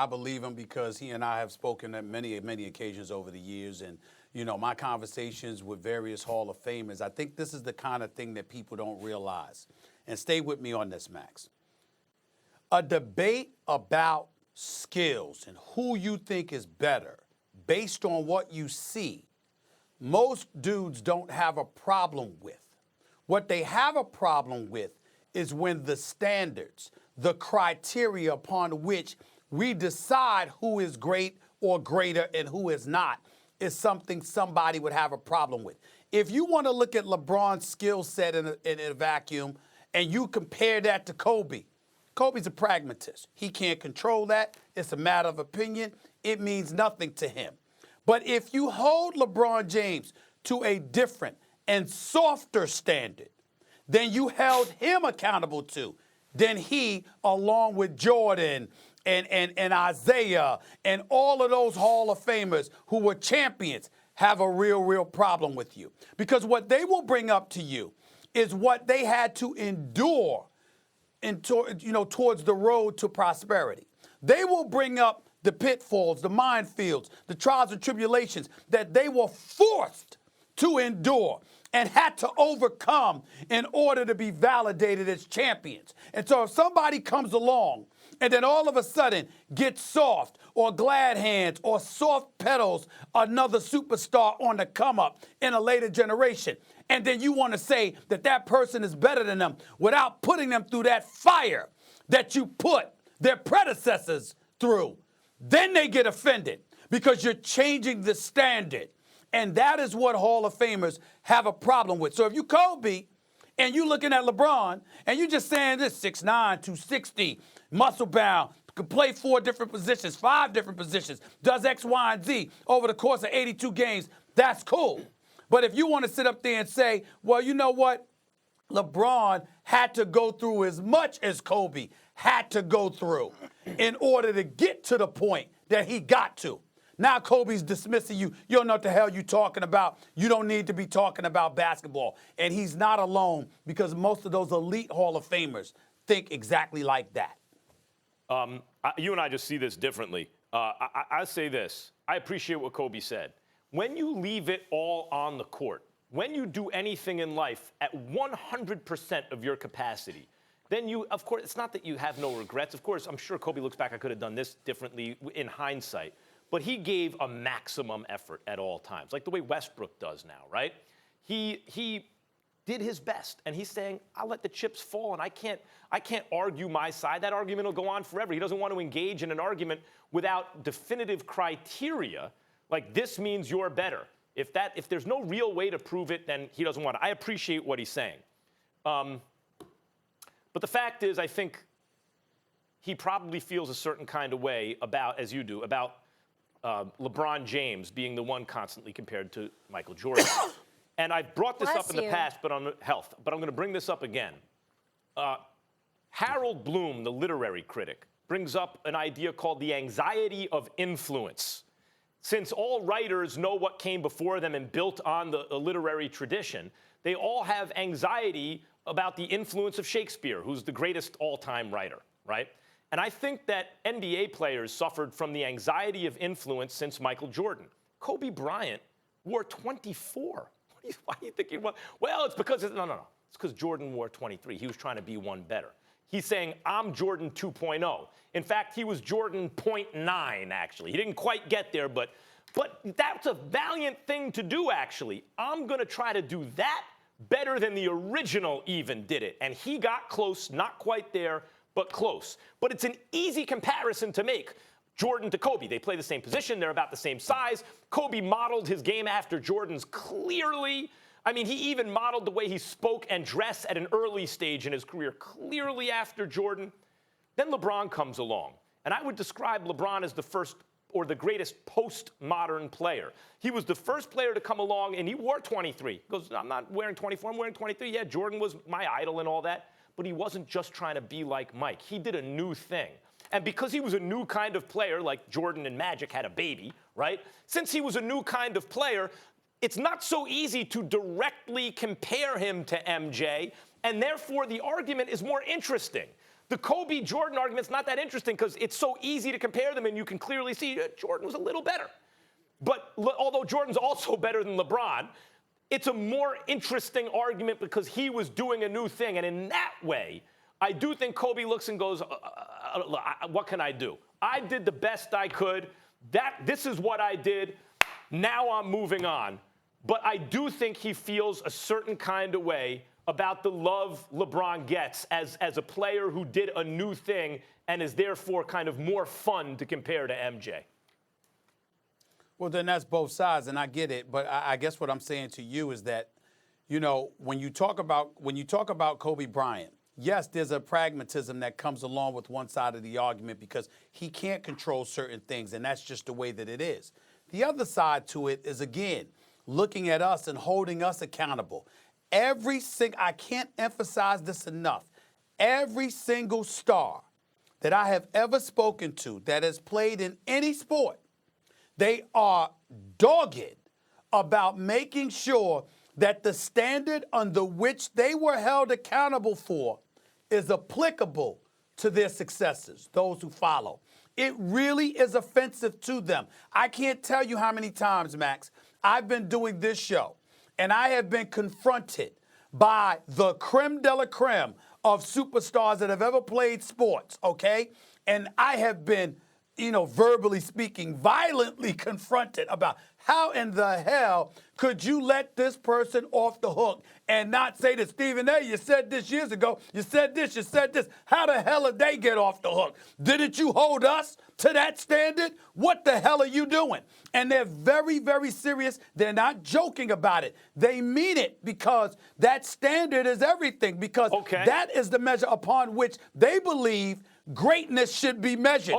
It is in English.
I believe him because he and I have spoken at many occasions over the years. And, you know, my conversations with various Hall of Famers, I think this is the kind of thing that people don't realize. And stay with me on this, Max. A debate about skills and who you think is better based on what you see, most dudes don't have a problem with. What they have a problem with is when the standards, the criteria upon which we decide who is great or greater and who is not is something somebody would have a problem with. If you want to look at LeBron's skill set in a vacuum and you compare that to Kobe, Kobe's a pragmatist. He can't control that. It's a matter of opinion. It means nothing to him. But if you hold LeBron James to a different and softer standard than you held him accountable to, then he, along with Jordan and Isaiah and all of those Hall of Famers who were champions, have a real problem with you. Because what they will bring up to you is what they had to endure towards the road to prosperity. They will bring up the pitfalls, the minefields, the trials and tribulations that they were forced to endure and had to overcome in order to be validated as champions. And so if somebody comes along and then all of a sudden gets soft or glad hands or soft pedals another superstar on the come up in a later generation, and then you want to say that that person is better than them without putting them through that fire that you put their predecessors through, then they get offended because you're changing the standard. And that is what Hall of Famers have a problem with. So if you Kobe and you looking at LeBron and you just saying this 6'9", 260, muscle bound, could play 4 different positions, 5 different positions, does X, Y, and Z over the course of 82 games, that's cool. But if you want to sit up there and say, well, you know what? LeBron had to go through as much as Kobe had to go through in order to get to the point that he got to. Now Kobe's dismissing you. You don't know what the hell you're talking about. You don't need to be talking about basketball. And he's not alone because most of those elite Hall of Famers think exactly like that. You and I just see this differently. I say this. I appreciate what Kobe said. When you leave it all on the court, when you do anything in life at 100% of your capacity, then you, of course, it's not that you have no regrets. Of course, I'm sure Kobe looks back, I could have done this differently in hindsight. But he gave a maximum effort at all times, like the way Westbrook does now, right? He did his best, and he's saying, I'll let the chips fall, and I can't argue my side. That argument will go on forever. He doesn't want to engage in an argument without definitive criteria, like this means you're better. If there's no real way to prove it, then he doesn't want it. I appreciate what he's saying. But the fact is, I think he probably feels a certain kind of way about, as you do, about LeBron James being the one constantly compared to Michael Jordan. And I've brought this up in the past, but on health. But I'm going to bring this up again. Harold Bloom, the literary critic, brings up an idea called the anxiety of influence. Since all writers know what came before them and built on the literary tradition, they all have anxiety about the influence of Shakespeare, who's the greatest all-time writer, right? And I think that NBA players suffered from the anxiety of influence since Michael Jordan. Kobe Bryant wore 24. Why do you think he won? Well, it's because, no. It's because Jordan wore 23. He was trying to be one better. He's saying, I'm Jordan 2.0. In fact, he was Jordan 0.9, actually. He didn't quite get there, but that's a valiant thing to do, actually. I'm going to try to do that better than the original even did it. And he got close, not quite there, but close. But it's an easy comparison to make. Jordan to Kobe. They play the same position. They're about the same size. Kobe modeled his game after Jordan's clearly. I mean, he even modeled the way he spoke and dressed at an early stage in his career, clearly after Jordan. Then LeBron comes along. And I would describe LeBron as the first or the greatest postmodern player. He was the first player to come along, and he wore 23. He goes, I'm not wearing 24, I'm wearing 23. Yeah, Jordan was my idol and all that. But he wasn't just trying to be like Mike. He did a new thing. And because he was a new kind of player, like Jordan and Magic had a baby, right? Since he was a new kind of player, it's not so easy to directly compare him to MJ, and therefore the argument is more interesting. The Kobe Jordan argument's not that interesting because it's so easy to compare them, and you can clearly see Jordan was a little better. But although Jordan's also better than LeBron, it's a more interesting argument because he was doing a new thing. And in that way, I do think Kobe looks and goes, what can I do? I did the best I could. This is what I did. Now I'm moving on. But I do think he feels a certain kind of way about the love LeBron gets as a player who did a new thing and is therefore kind of more fun to compare to MJ. Well, then that's both sides, and I get it. But I guess what I'm saying to you is that, when you talk about Kobe Bryant, yes, there's a pragmatism that comes along with one side of the argument because he can't control certain things, and that's just the way that it is. The other side to it is, again, looking at us and holding us accountable. I can't emphasize this enough. Every single star that I have ever spoken to that has played in any sport, they are dogged about making sure that the standard under which they were held accountable for is applicable to their successors, those who follow. It really is offensive to them. I can't tell you how many times, Max, I've been doing this show, and I have been confronted by the creme de la creme of superstars that have ever played sports, okay? And I have been, verbally speaking, violently confronted about how in the hell could you let this person off the hook and not say to Stephen A., you said this years ago, you said this. How the hell did they get off the hook? Didn't you hold us to that standard? What the hell are you doing? And they're very, very serious. They're not joking about it. They mean it because that standard is everything, because that is the measure upon which they believe greatness should be measured.